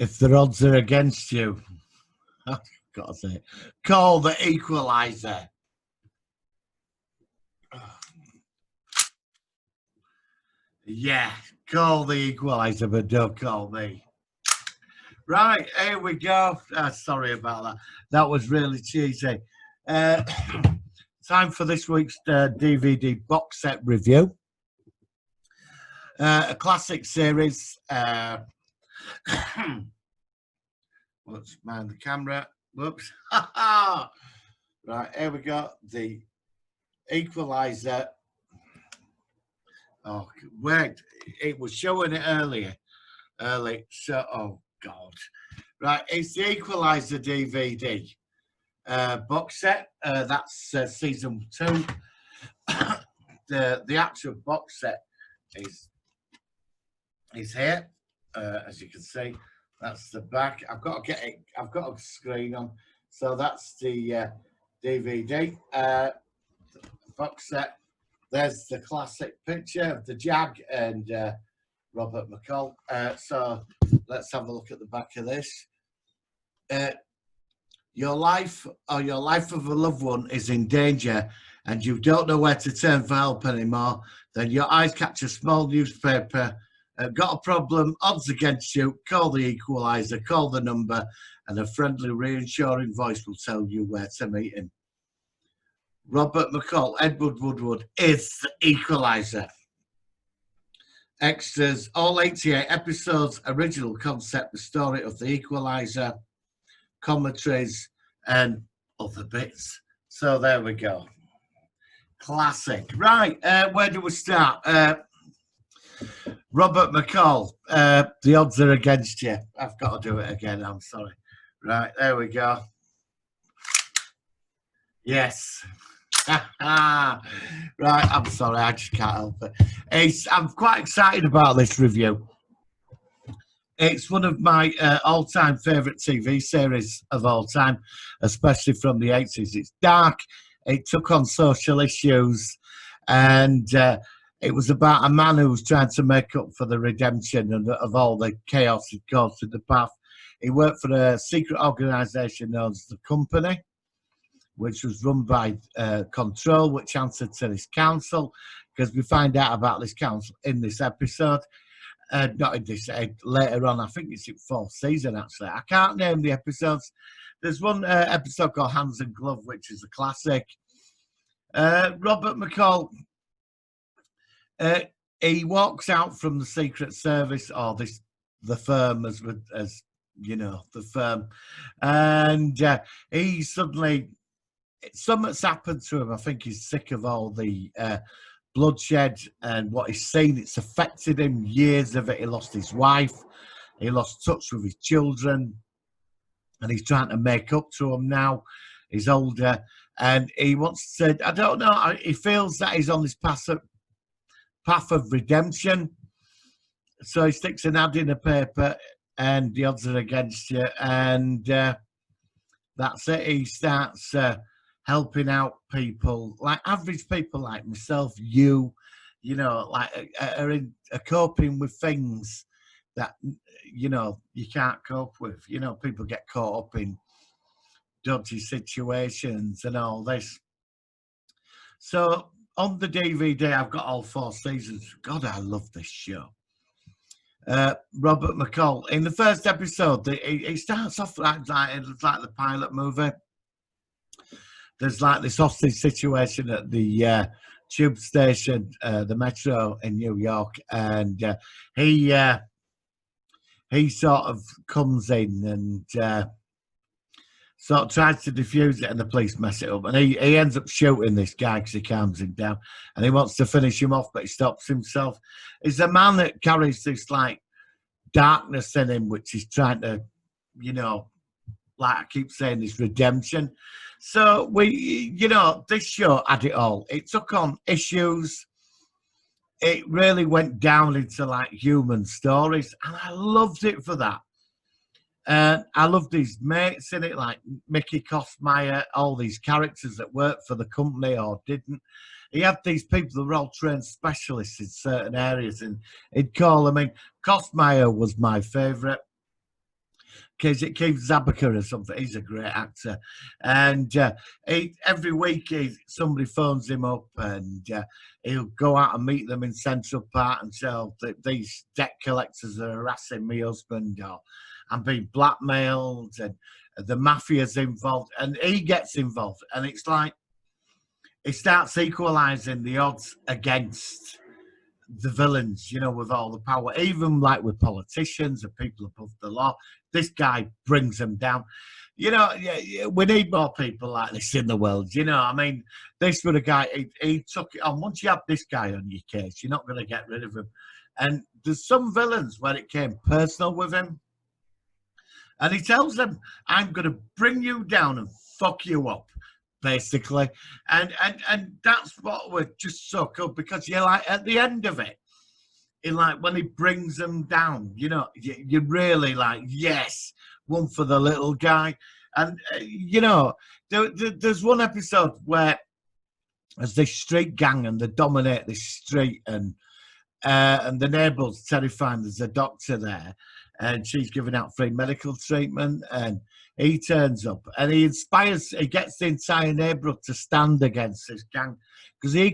If the odds are against you, I've got to say it, call the Equalizer. Yeah, call the Equalizer, but don't call me. Right, here we go. Sorry about that. That was really cheesy. Time for this week's DVD box set review. A classic series. Let's mind the camera. Whoops. Right, here we go. The Equalizer. Oh, wait. It was showing it early. So, oh, God. Right, it's the Equalizer DVD box set. That's season 2. The actual box set is here, as you can see. That's the back. I've got to get it. I've got a screen on. So that's the DVD box set. There's the classic picture of the Jag and Robert McCall. So let's have a look at the back of this. Your life or your life of a loved one is in danger and you don't know where to turn for help anymore, then your eyes catch a small newspaper. Got a problem, odds against you, call the Equalizer, call the number, and a friendly, reassuring voice will tell you where to meet him. Robert McCall, Edward Woodward is the Equalizer. Extras, all 88 episodes, original concept, the story of the Equalizer, commentaries, and other bits. So there we go. Classic. Right, where do we start? Robert McCall, the odds are against you. I've got to do it again, I'm sorry. Right, there we go. Yes. Right, I'm sorry, I just can't help it. I'm quite excited about this review. It's one of my all-time favourite TV series of all time, especially from the 80s. It's dark, it took on social issues, and it was about a man who was trying to make up for the redemption of all the chaos he'd caused in the past. He worked for a secret organisation known as The Company, which was run by Control, which answered to this council, because we find out about this council in this episode. Not in this, later on. I think it's in 4th season, actually. I can't name the episodes. There's one episode called Hands and Glove, which is a classic. Robert McCall, he walks out from the Secret Service, or the firm, as you know, the firm, and he suddenly, something's happened to him. I think he's sick of all the bloodshed and what he's seen. It's affected him, years of it. He lost his wife, he lost touch with his children, and he's trying to make up to them now. He's older, and he wants to, I don't know, he feels that he's on this path of redemption. So he sticks an ad in a paper, and the odds are against you, and that's it. He starts helping out people, like average people like myself, you know, like are coping with things that, you know, you can't cope with. You know, people get caught up in dodgy situations and all this. So on the DVD, I've got all 4 seasons. God, I love this show. Robert McCall, in the first episode, it starts off like the pilot movie. There's like this hostage situation at the tube station, the metro in New York, and he sort of comes in and sort of tries to defuse it, and the police mess it up, and he ends up shooting this guy because he calms him down, and he wants to finish him off, but he stops himself. He's a man that carries this like darkness in him, which is trying to, you know, like I keep saying, this redemption. So you know, this show had it all. It took on issues. It really went down into like human stories, and I loved it for that. And I loved his mates in it, like Mickey Kostmeyer, all these characters that worked for the company or didn't. He had these people that were all trained specialists in certain areas, and he'd call them in. Kostmeyer was my favourite. Keith Zabaka or something. He's a great actor, and every week somebody phones him up, and he'll go out and meet them in Central Park and tell that these debt collectors are harassing my husband, or I'm being blackmailed, and the mafia's involved, and he gets involved, and it's like he starts equalizing the odds against the villains, with all the power, even like with politicians and people above the law. This guy brings them down. We need more people like this in the world. I mean, this was a guy, he took it on. Once you have this guy on your case, you're not going to get rid of him. And there's some villains where it came personal with him. And he tells them, I'm going to bring you down and fuck you up, basically. And that's what was just so cool, because you're like, at the end of it, when he brings them down, you're really like, yes, one for the little guy. And, there's one episode where there's this street gang and they dominate this street, and the neighbour's terrifying. There's a doctor there, and she's giving out free medical treatment, and he turns up and he gets the entire neighbourhood to stand against this gang, because do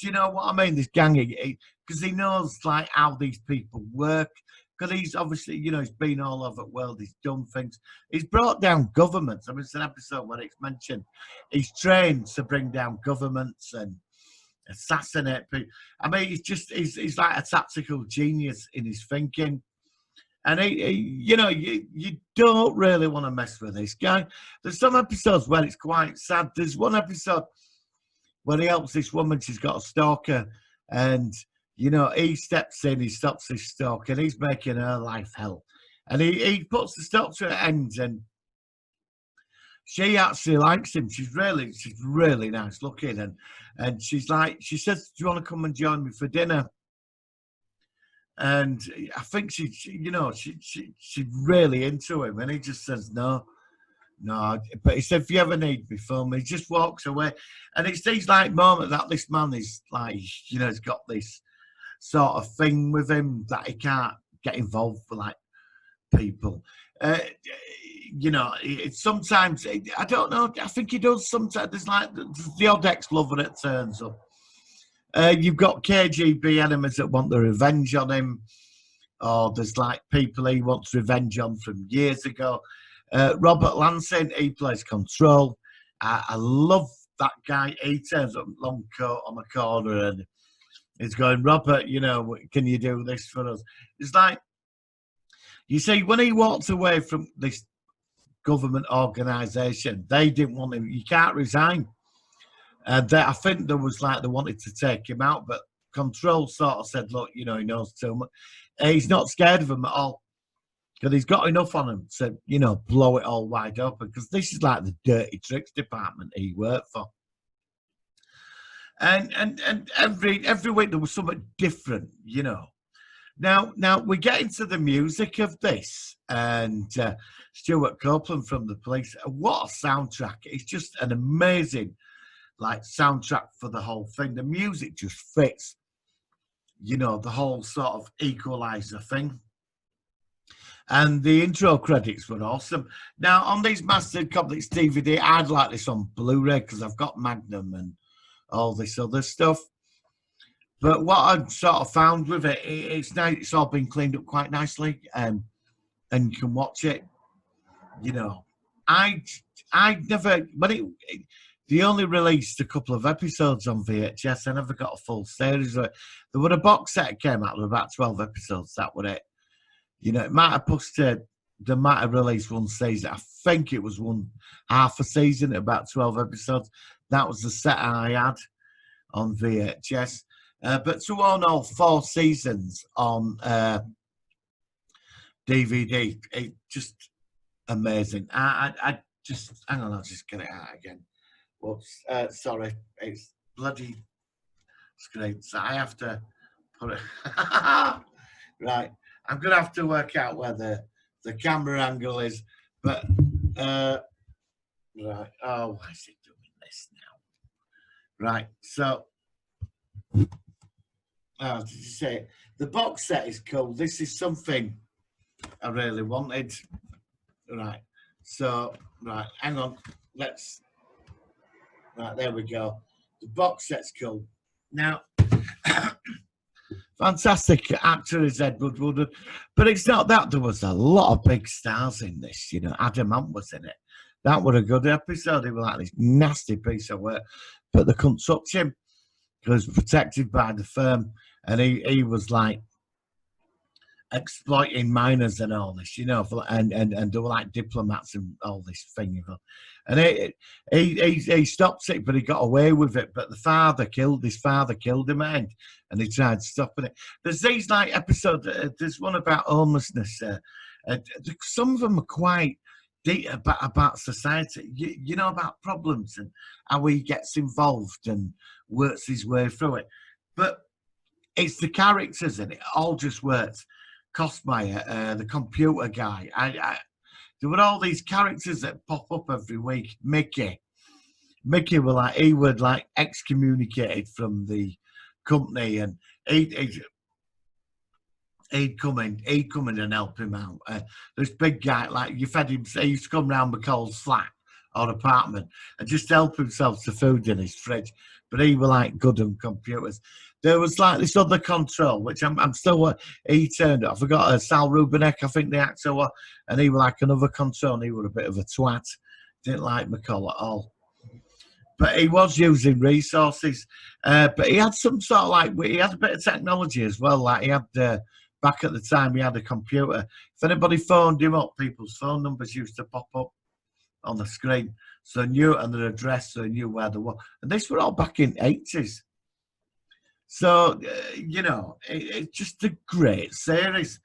you know what I mean? This gang, because he knows like how these people work, because he's obviously, he's been all over the world, he's done things, he's brought down governments. I mean, it's an episode where it's mentioned he's trained to bring down governments and assassinate people. I mean, he's like a tactical genius in his thinking. And you don't really want to mess with this guy. There's some episodes where it's quite sad. There's one episode where he helps this woman. She's got a stalker, and he steps in, he stops this stalker, and he's making her life hell. And he puts the stop to her ends, and she actually likes him. She's really nice looking, and she says, "Do you want to come and join me for dinner?" And I think she's really into him, and he just says no. But he said, if you ever need me, phone me. He just walks away, and it's these like moments that this man is like, he's got this sort of thing with him that he can't get involved with like people. It's sometimes, I don't know. I think he does sometimes. There's like the odd ex-lover that turns up. You've got KGB enemies that want the revenge on him, or there's like people he wants revenge on from years ago. Robert Lansing, he plays Control. I love that guy. He turns up long coat on the corner and he's going, Robert, can you do this for us? It's like, you see, when he walked away from this government organisation, they didn't want him. You can't resign. I think there was like they wanted to take him out, but Control sort of said, look, he knows too much. He's not scared of him at all, because he's got enough on him to, blow it all wide open, because this is like the dirty tricks department he worked for. And every week there was something different, Now we get into the music of this, and Stuart Copeland from The Police. What a soundtrack. It's just an amazing soundtrack for the whole thing. The music just fits, the whole sort of Equalizer thing. And the intro credits were awesome. Now, on these Mastered Complex DVD, I'd like this on Blu-ray because I've got Magnum and all this other stuff. But what I've sort of found with it, it's nice. It's all been cleaned up quite nicely, and you can watch it. I never, they only released a couple of episodes on VHS. I never got a full series of it. There was a box set that came out with about 12 episodes. That was it. It might have posted, they might have released one season. I think it was half a season, about 12 episodes. That was the set I had on VHS. But to own all 4 seasons on DVD, it just amazing. I just, hang on, I'll just get it out again. Whoops, sorry, it's bloody screen. So I have to put it right. I'm gonna have to work out where the camera angle is, but right. Oh, why is it doing this now? Right. So, did you say the box set is cool? This is something I really wanted. Right. So, right, hang on. Let's. Right, there we go. The box set's cool. Now, fantastic actor is Edward Woodward, but it's not that. There was a lot of big stars in this. You know, Adam Ant was in it. That was a good episode. It was like this nasty piece of work, but they couldn't touch him because he was protected by the firm, and he was like exploiting minors and all this, you know, and they were like diplomats and all this thing, you know. And he stopped it, but he got away with it. But his father killed him, and he tried stopping it. There's these like episodes. There's one about homelessness. Some of them are quite deep about society. You know, about problems and how he gets involved and works his way through it. But it's the characters and it all just works. Costmeyer, the computer guy. There were all these characters that pop up every week. Mickey were like, he would like excommunicated from the company, and he'd come in and help him out. This big guy, like you fed him, he used to come round McCall's flat or apartment and just help himself to food in his fridge. But he were like good on computers. There was like this other control, which I'm still, he turned up. I forgot Sal Rubinek, I think the actor was, and he was like another control, and he was a bit of a twat. Didn't like McCall at all. But he was using resources. But he had some sort of like, he had a bit of technology as well. Like he had, back at the time, he had a computer. If anybody phoned him up, people's phone numbers used to pop up on the screen. So I knew, and their address, so I knew where they were. And this were all back in 80s. So, you know, it's just a great series.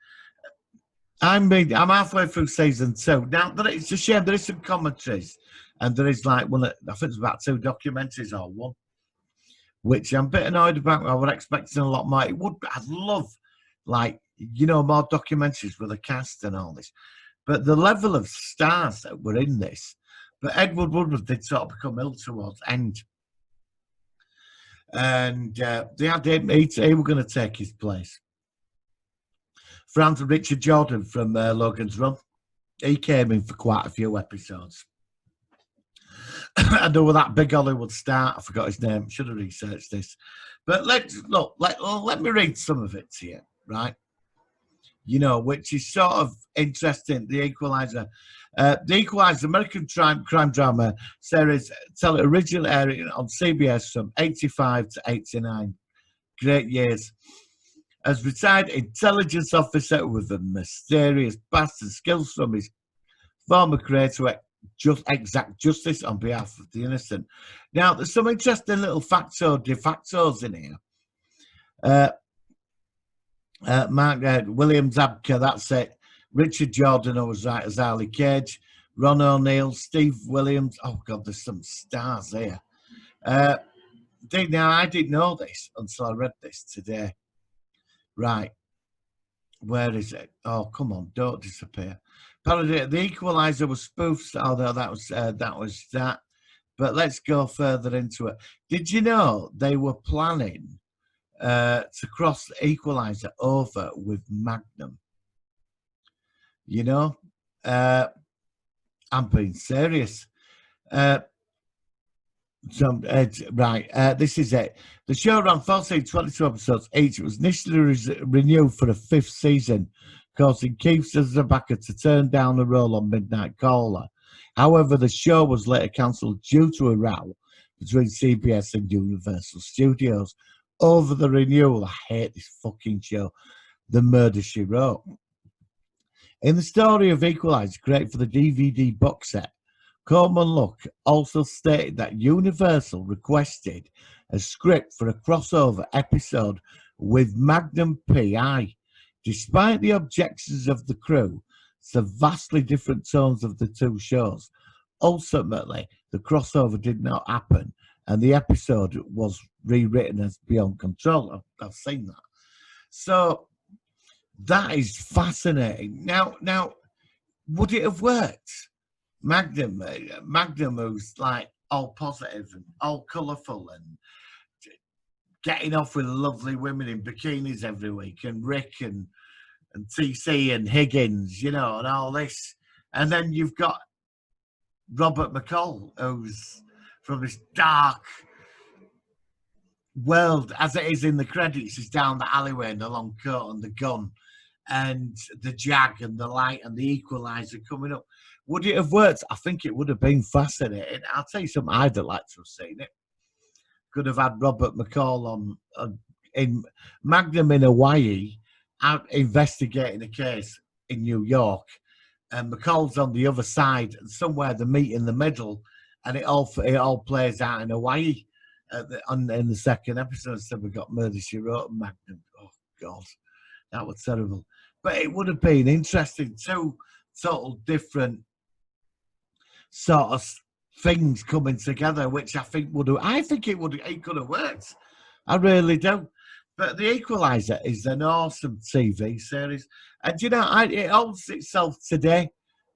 I'm halfway through season 2. Now, it's a shame there is some commentaries, and there is like I think it's about 2 documentaries or 1, which I'm a bit annoyed about. I was expecting a lot more. I'd love, like, you know, more documentaries with a cast and all this. But the level of stars that were in this, but Edward Woodward did sort of become ill towards end. And they had him, he were going to take his place. Richard Jordan from Logan's Run, he came in for quite a few episodes. I know that big Hollywood star, I forgot his name, should have researched this. But let me read some of it to you, right? You know, which is sort of interesting. The Equalizer. The Equalizer, American crime drama series, originally airing on CBS from 85 to 89. Great years. As retired intelligence officer with a mysterious past and skills from his former career to exact justice on behalf of the innocent. Now, there's some interesting little de factos in here. Mark William Zabka, that's it. Richard Jordan, who was right as Harley Cage. Ron O'Neill, Steve Williams. Oh, God, there's some stars here. Now, I didn't know this until I read this today. Right. Where is it? Oh, come on, don't disappear. Apparently, the Equalizer was spoofed, although that was that. But let's go further into it. Did you know they were planning to cross the Equalizer over with Magnum? You know, I'm being serious. This is it. The show ran 22 episodes each. It was initially renewed for a 5th season, causing Keith Zabaka to turn down the role on Midnight Caller. However, the show was later cancelled due to a row between CBS and Universal Studios over the renewal. I hate this fucking show, The Murder, She Wrote. In the story of Equalizer, created for the DVD box set, Coleman Luck also stated that Universal requested a script for a crossover episode with Magnum PI. Despite the objections of the crew, the vastly different tones of the 2 shows, ultimately the crossover did not happen, and the episode was rewritten as Beyond Control. I've seen that. So that is fascinating. Now, would it have worked? Magnum, who's like all positive and all colourful and getting off with lovely women in bikinis every week, and Rick and TC and Higgins, you know, and all this. And then you've got Robert McCall, who's from this dark world, as it is in the credits. He's down the alleyway in the long coat and the gun and the jag and the light and the equalizer coming up. Would it have worked? I think it would have been fascinating. I'll tell you something, I'd have liked to have seen it. Could have had Robert McCall on in Magnum in Hawaii, out investigating a case in New York, and McCall's on the other side, and somewhere they meet in the middle, and it all plays out in Hawaii. In the second episode, so we got Murder She Wrote and Magnum. Oh God, that was terrible. But it would have been interesting. Two total different sort of things coming together, which I think would have. I think it could have worked. I really do. But The Equalizer is an awesome TV series, and you know, it holds itself today.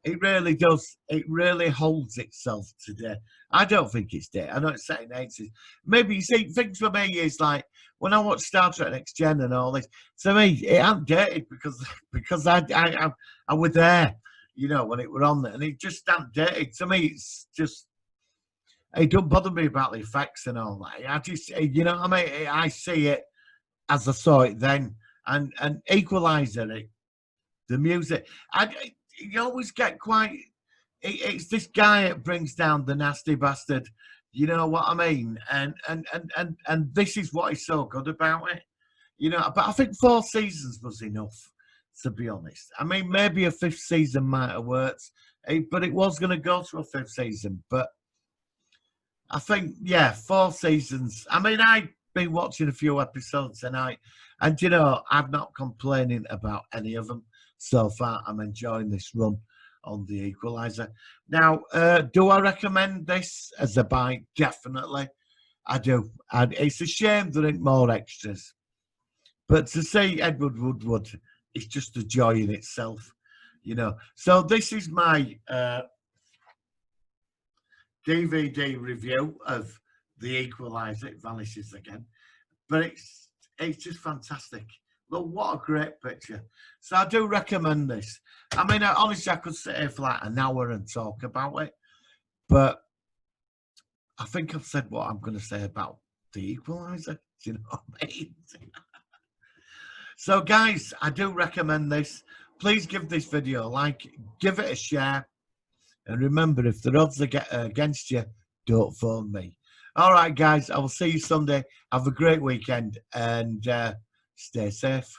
It really does. It really holds itself today. I don't think it's dead. I know it's set in the 80s. Maybe, you see, things for me is like, when I watch Star Trek Next Gen and all this, to me, it ain't dated because I was there, you know, when it were on there, and it just ain't dated. To me, it's just, it don't bother me about the effects and all that. I just, you know what I mean? I see it as I saw it then. And Equalizer, the music, you always get quite, it's this guy that brings down the nasty bastard, you know what I mean? And this is what is so good about it, you know. But I think 4 seasons was enough, to be honest. I mean, maybe a 5th season might have worked, but it was going to go to a 5th season. But I think, yeah, 4 seasons. I mean, I've been watching a few episodes tonight, and you know, I'm not complaining about any of them so far. I'm enjoying this run on The Equalizer. Now, do I recommend this as a buy? Definitely, I do. And it's a shame there ain't more extras. But to see Edward Woodward, it's just a joy in itself, you know. So this is my DVD review of The Equalizer. It vanishes again. But it's just fantastic. Look, what a great picture. So I do recommend this. I mean, honestly, I could sit here for like an hour and talk about it. But I think I've said what I'm going to say about The Equalizer. Do you know what I mean? So, guys, I do recommend this. Please give this video a like. Give it a share. And remember, if the odds are against you, don't phone me. All right, guys, I will see you Sunday. Have a great weekend and stay safe.